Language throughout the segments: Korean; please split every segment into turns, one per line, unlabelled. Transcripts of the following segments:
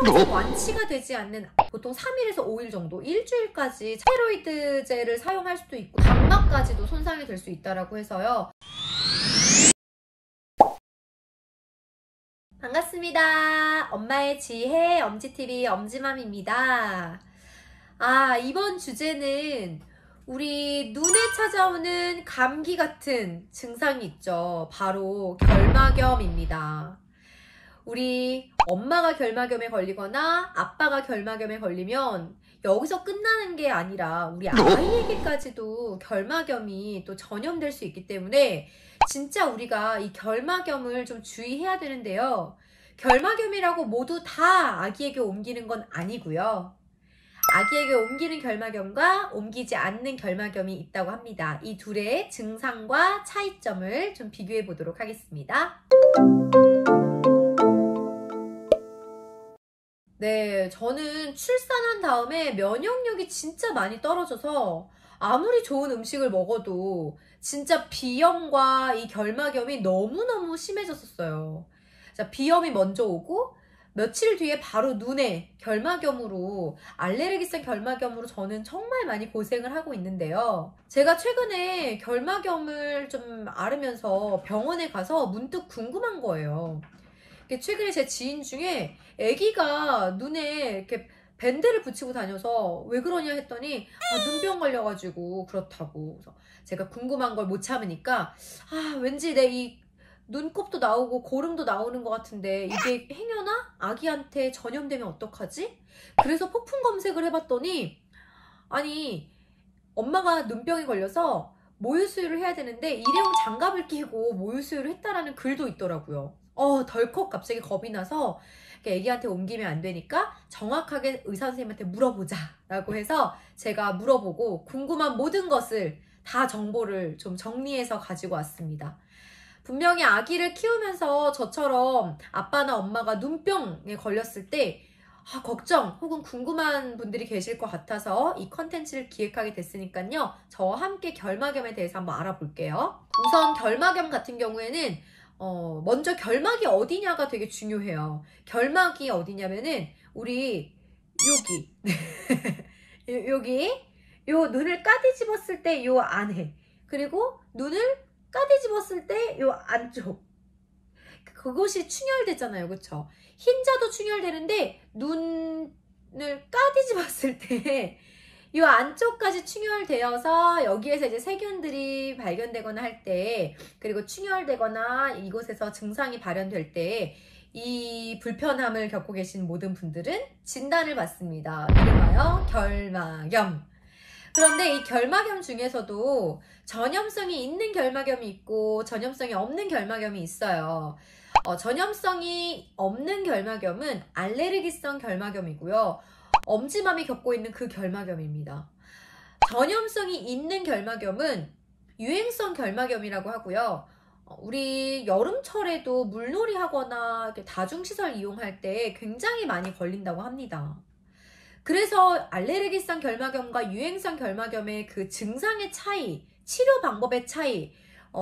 평생 완치가 되지 않는 보통 3일에서 5일 정도, 일주일까지 스테로이드제를 사용할 수도 있고 각막까지도 손상이 될 수 있다고 해서요. 반갑습니다. 엄마의 지혜 엄지TV 엄지맘입니다. 이번 주제는 우리 눈에 찾아오는 감기 같은 증상이 있죠. 바로 결막염입니다. 우리 엄마가 결막염에 걸리거나 아빠가 결막염에 걸리면 여기서 끝나는 게 아니라 우리 아이에게까지도 결막염이 또 전염될 수 있기 때문에 진짜 우리가 이 결막염을 좀 주의해야 되는데요. 결막염이라고 모두 다 아기에게 옮기는 건 아니고요. 아기에게 옮기는 결막염과 옮기지 않는 결막염이 있다고 합니다. 이 둘의 증상과 차이점을 좀 비교해 보도록 하겠습니다. 네, 저는 출산한 다음에 면역력이 진짜 많이 떨어져서 아무리 좋은 음식을 먹어도 진짜 비염과 이 결막염이 너무너무 심해졌었어요. 자, 비염이 먼저 오고 며칠 뒤에 바로 눈에 결막염으로, 알레르기성 결막염으로 저는 정말 많이 고생을 하고 있는데요. 제가 최근에 결막염을 좀 앓으면서 병원에 가서 문득 궁금한 거예요. 최근에 제 지인 중에 아기가 눈에 이렇게 밴드를 붙이고 다녀서 왜 그러냐 했더니 눈병 걸려가지고 그렇다고. 그래서 제가 궁금한 걸 못 참으니까 왠지 내 이 눈곱도 나오고 고름도 나오는 것 같은데 이게 행여나 아기한테 전염되면 어떡하지? 그래서 폭풍 검색을 해봤더니 아니 엄마가 눈병이 걸려서 모유수유를 해야 되는데 일회용 장갑을 끼고 모유수유를 했다라는 글도 있더라고요. 덜컥 갑자기 겁이 나서 애기한테 옮기면 안 되니까 정확하게 의사 선생님한테 물어보자 라고 해서 제가 물어보고 궁금한 모든 것을 다 정보를 좀 정리해서 가지고 왔습니다. 분명히 아기를 키우면서 저처럼 아빠나 엄마가 눈병에 걸렸을 때 걱정 혹은 궁금한 분들이 계실 것 같아서 이 컨텐츠를 기획하게 됐으니까요. 저와 함께 결막염에 대해서 한번 알아볼게요. 우선 결막염 같은 경우에는 먼저 결막이 어디냐가 되게 중요해요. 결막이 어디냐면은 우리 여기 여기 요 눈을 까디집었을 때 요 안에, 그리고 눈을 까디집었을 때 요 안쪽, 그것이 충혈되잖아요. 그쵸? 흰자도 충혈되는데 눈을 까디집었을 때 이 안쪽까지 충혈되어서 여기에서 이제 세균들이 발견되거나 할 때, 그리고 충혈되거나 이곳에서 증상이 발현될 때 이 불편함을 겪고 계신 모든 분들은 진단을 받습니다. 이름하여 결막염. 그런데 이 결막염 중에서도 전염성이 있는 결막염이 있고 전염성이 없는 결막염이 있어요. 전염성이 없는 결막염은 알레르기성 결막염이고요. 엄지맘이 겪고 있는 그 결막염입니다. 전염성이 있는 결막염은 유행성 결막염이라고 하고요. 우리 여름철에도 물놀이 하거나 다중시설 이용할 때 굉장히 많이 걸린다고 합니다. 그래서 알레르기성 결막염과 유행성 결막염의 그 증상의 차이, 치료 방법의 차이,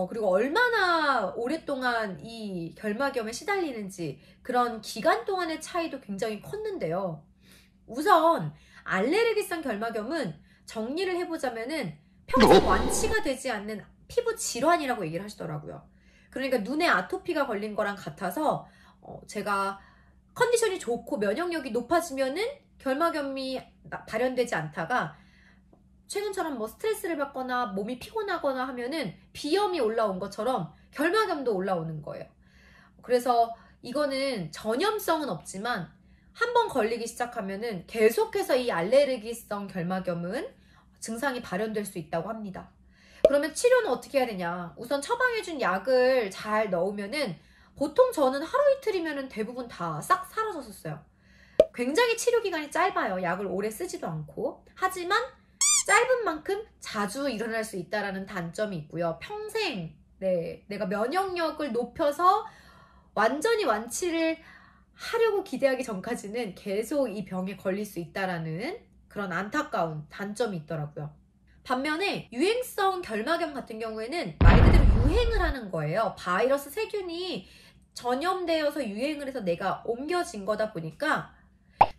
그리고 얼마나 오랫동안 이 결막염에 시달리는지, 그런 기간 동안의 차이도 굉장히 컸는데요. 우선 알레르기성 결막염은 정리를 해보자면은 평생 완치가 되지 않는 피부 질환이라고 얘기를 하시더라고요. 그러니까 눈에 아토피가 걸린 거랑 같아서 제가 컨디션이 좋고 면역력이 높아지면은 결막염이 발현되지 않다가 최근처럼 뭐 스트레스를 받거나 몸이 피곤하거나 하면은 비염이 올라온 것처럼 결막염도 올라오는 거예요. 그래서 이거는 전염성은 없지만 한번 걸리기 시작하면은 계속해서 이 알레르기성 결막염은 증상이 발현될 수 있다고 합니다. 그러면 치료는 어떻게 해야 되냐? 우선 처방해준 약을 잘 넣으면은 보통 저는 하루 이틀이면은 대부분 다 싹 사라졌었어요. 굉장히 치료 기간이 짧아요. 약을 오래 쓰지도 않고. 하지만 짧은 만큼 자주 일어날 수 있다는 단점이 있고요. 평생 내가 면역력을 높여서 완전히 완치를 하려고 기대하기 전까지는 계속 이 병에 걸릴 수 있다는 그런 안타까운 단점이 있더라고요. 반면에 유행성 결막염 같은 경우에는 말 그대로 유행을 하는 거예요. 바이러스 세균이 전염되어서 유행을 해서 내가 옮겨진 거다 보니까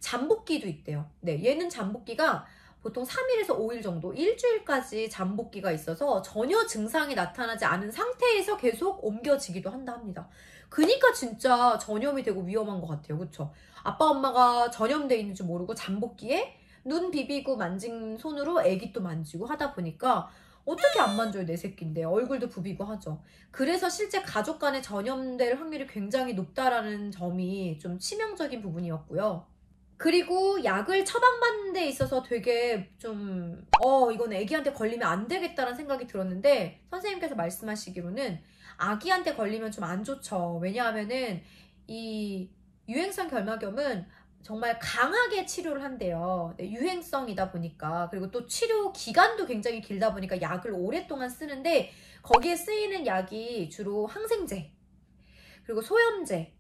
잠복기도 있대요. 네, 얘는 잠복기가 보통 3일에서 5일 정도, 일주일까지 잠복기가 있어서 전혀 증상이 나타나지 않은 상태에서 계속 옮겨지기도 한다 합니다. 그니까 진짜 전염이 되고 위험한 것 같아요. 그쵸? 아빠 엄마가 전염돼 있는 줄 모르고 잠복기에 눈 비비고 만진 손으로 애기 또 만지고 하다 보니까 어떻게 안 만져요, 내 새끼인데. 얼굴도 부비고 하죠. 그래서 실제 가족 간에 전염될 확률이 굉장히 높다라는 점이 좀 치명적인 부분이었고요. 그리고 약을 처방받는 데 있어서 되게 좀 이건 애기한테 걸리면 안 되겠다라는 생각이 들었는데, 선생님께서 말씀하시기로는 아기한테 걸리면 좀 안 좋죠. 왜냐하면은 이 유행성 결막염은 정말 강하게 치료를 한대요. 네, 유행성이다 보니까. 그리고 또 치료 기간도 굉장히 길다 보니까 약을 오랫동안 쓰는데, 거기에 쓰이는 약이 주로 항생제, 그리고 소염제,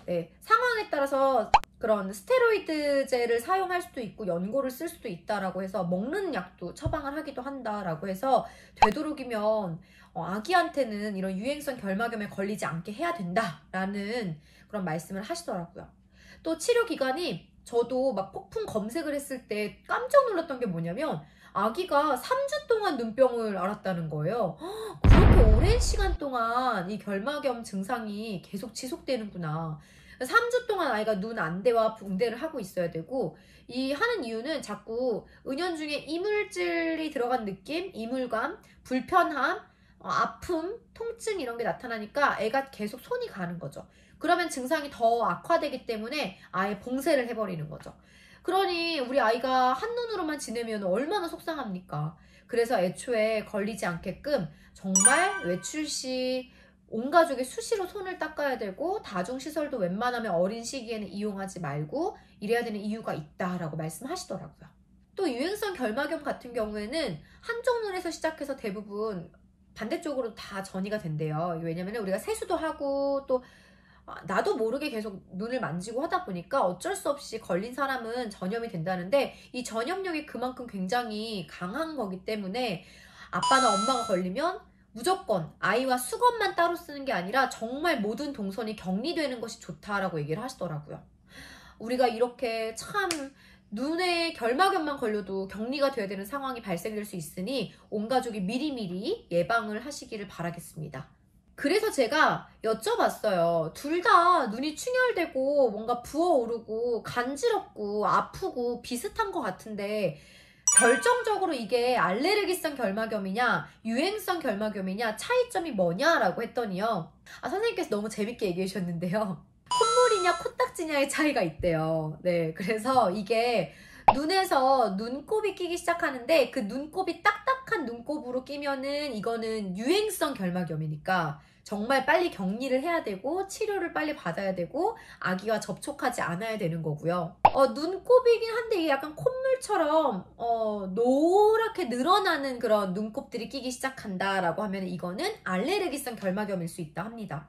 네, 상황에 따라서 그런 스테로이드제를 사용할 수도 있고 연고를 쓸 수도 있다라고 해서 먹는 약도 처방을 하기도 한다라고 해서 되도록이면 아기한테는 이런 유행성 결막염에 걸리지 않게 해야 된다라는 그런 말씀을 하시더라고요. 또 치료 기간이, 저도 막 폭풍 검색을 했을 때 깜짝 놀랐던 게 뭐냐면 아기가 3주 동안 눈병을 앓았다는 거예요. 그렇게 오랜 시간 동안 이 결막염 증상이 계속 지속되는구나. 3주 동안 아이가 눈 안대와 붕대를 하고 있어야 되고, 이 하는 이유는 자꾸 은연중에 이물질이 들어간 느낌, 이물감, 불편함, 아픔, 통증 이런 게 나타나니까 애가 계속 손이 가는 거죠. 그러면 증상이 더 악화되기 때문에 아예 봉쇄를 해버리는 거죠. 그러니 우리 아이가 한눈으로만 지내면 얼마나 속상합니까? 그래서 애초에 걸리지 않게끔 정말 외출 시 온 가족이 수시로 손을 닦아야 되고, 다중시설도 웬만하면 어린 시기에는 이용하지 말고 이래야 되는 이유가 있다라고 말씀하시더라고요. 또 유행성 결막염 같은 경우에는 한쪽 눈에서 시작해서 대부분 반대쪽으로 다 전이가 된대요. 왜냐면 우리가 세수도 하고 또 나도 모르게 계속 눈을 만지고 하다 보니까 어쩔 수 없이 걸린 사람은 전염이 된다는데, 이 전염력이 그만큼 굉장히 강한 거기 때문에 아빠나 엄마가 걸리면 무조건 아이와 수건만 따로 쓰는 게 아니라 정말 모든 동선이 격리되는 것이 좋다라고 얘기를 하시더라고요. 우리가 이렇게 참 눈에 결막염만 걸려도 격리가 돼야 되는 상황이 발생될 수 있으니 온 가족이 미리미리 예방을 하시기를 바라겠습니다. 그래서 제가 여쭤봤어요. 둘 다 눈이 충혈되고 뭔가 부어오르고 간지럽고 아프고 비슷한 것 같은데 결정적으로 이게 알레르기성 결막염이냐 유행성 결막염이냐 차이점이 뭐냐라고 했더니요, 선생님께서 너무 재밌게 얘기해 주셨는데요, 콧물이냐 코딱지냐의 차이가 있대요. 네, 그래서 이게 눈에서 눈곱이 끼기 시작하는데 그 눈곱이 딱딱한 눈곱으로 끼면은 이거는 유행성 결막염이니까 정말 빨리 격리를 해야 되고 치료를 빨리 받아야 되고 아기와 접촉하지 않아야 되는 거고요. 눈곱이긴 한데 이게 약간 콧물처럼 노랗게 늘어나는 그런 눈곱들이 끼기 시작한다라고 하면 이거는 알레르기성 결막염일 수 있다 합니다.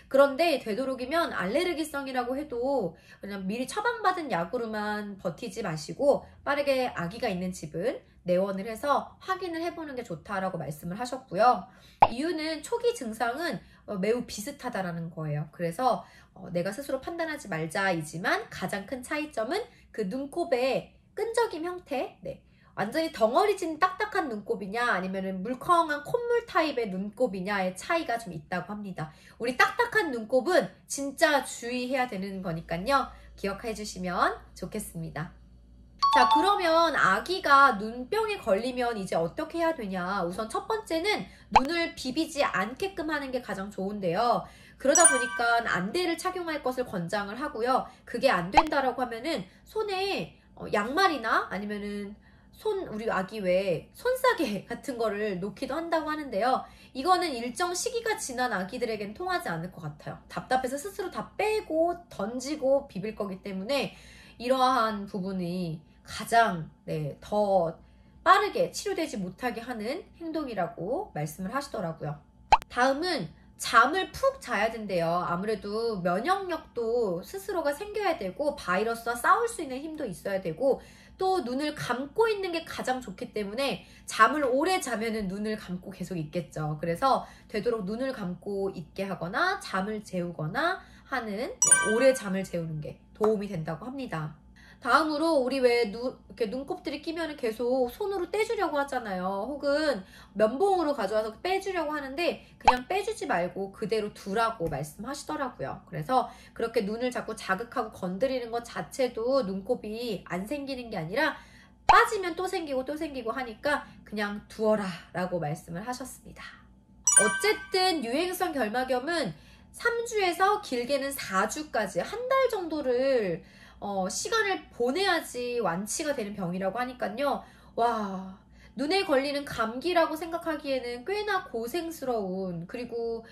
그런데 되도록이면 알레르기성이라고 해도 그냥 미리 처방받은 약으로만 버티지 마시고 빠르게 아기가 있는 집은 내원을 해서 확인을 해보는 게 좋다라고 말씀을 하셨고요. 이유는 초기 증상은 매우 비슷하다라는 거예요. 그래서 내가 스스로 판단하지 말자이지만 가장 큰 차이점은 그 눈곱의 끈적임 형태, 완전히 덩어리진 딱딱한 눈곱이냐 아니면 물컹한 콧물 타입의 눈곱이냐의 차이가 좀 있다고 합니다. 우리 딱딱한 눈곱은 진짜 주의해야 되는 거니까요. 기억해 주시면 좋겠습니다. 자, 그러면 아기가 눈병에 걸리면 이제 어떻게 해야 되냐. 우선 첫 번째는 눈을 비비지 않게끔 하는 게 가장 좋은데요. 그러다 보니까 안대를 착용할 것을 권장을 하고요. 그게 안 된다라고 하면은 손에 양말이나 아니면은 우리 아기 왜 손싸개 같은 거를 놓기도 한다고 하는데요. 이거는 일정 시기가 지난 아기들에겐 통하지 않을 것 같아요. 답답해서 스스로 다 빼고 던지고 비빌 거기 때문에 이러한 부분이 가장 더 빠르게 치료되지 못하게 하는 행동이라고 말씀을 하시더라고요. 다음은 잠을 푹 자야 된대요. 아무래도 면역력도 스스로가 생겨야 되고 바이러스와 싸울 수 있는 힘도 있어야 되고 또 눈을 감고 있는 게 가장 좋기 때문에 잠을 오래 자면은 눈을 감고 계속 있겠죠. 그래서 되도록 눈을 감고 있게 하거나 잠을 재우거나 하는 오래 잠을 재우는 게 도움이 된다고 합니다. 다음으로 우리 왜 이렇게 눈곱들이 끼면은 계속 손으로 떼주려고 하잖아요. 혹은 면봉으로 가져와서 빼주려고 하는데 그냥 빼주지 말고 그대로 두라고 말씀하시더라고요. 그래서 그렇게 눈을 자꾸 자극하고 건드리는 것 자체도 눈곱이 안 생기는 게 아니라 빠지면 또 생기고 또 생기고 하니까 그냥 두어라 라고 말씀을 하셨습니다. 어쨌든 유행성 결막염은 3주에서 길게는 4주까지 한 달 정도를 시간을 보내야지 완치가 되는 병이라고 하니까요. 와, 눈에 걸리는 감기라고 생각하기에는 꽤나 고생스러운, 그리고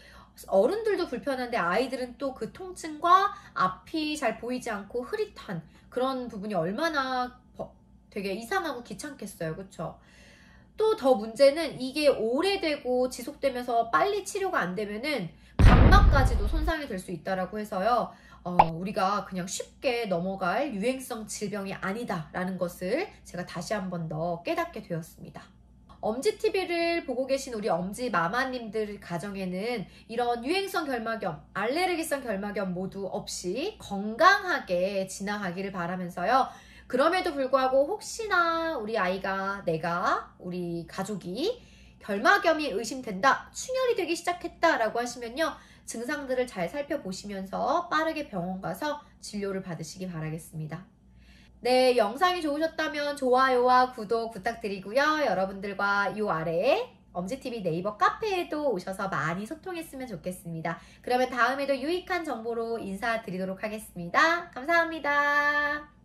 어른들도 불편한데 아이들은 또 그 통증과 앞이 잘 보이지 않고 흐릿한 그런 부분이 얼마나 되게 이상하고 귀찮겠어요. 그쵸? 또 더 문제는 이게 오래되고 지속되면서 빨리 치료가 안 되면은 각막까지도 손상이 될 수 있다라고 해서요. 우리가 그냥 쉽게 넘어갈 유행성 질병이 아니다라는 것을 제가 다시 한 번 더 깨닫게 되었습니다. 엄지TV를 보고 계신 우리 엄지 마마님들 가정에는 이런 유행성 결막염, 알레르기성 결막염 모두 없이 건강하게 지나가기를 바라면서요. 그럼에도 불구하고 혹시나 우리 아이가, 내가, 우리 가족이 결막염이 의심된다, 충혈이 되기 시작했다라고 하시면요. 증상들을 잘 살펴보시면서 빠르게 병원 가서 진료를 받으시기 바라겠습니다. 네, 영상이 좋으셨다면 좋아요와 구독 부탁드리고요. 여러분들과 이 아래에 엄지TV 네이버 카페에도 오셔서 많이 소통했으면 좋겠습니다. 그러면 다음에도 유익한 정보로 인사드리도록 하겠습니다. 감사합니다.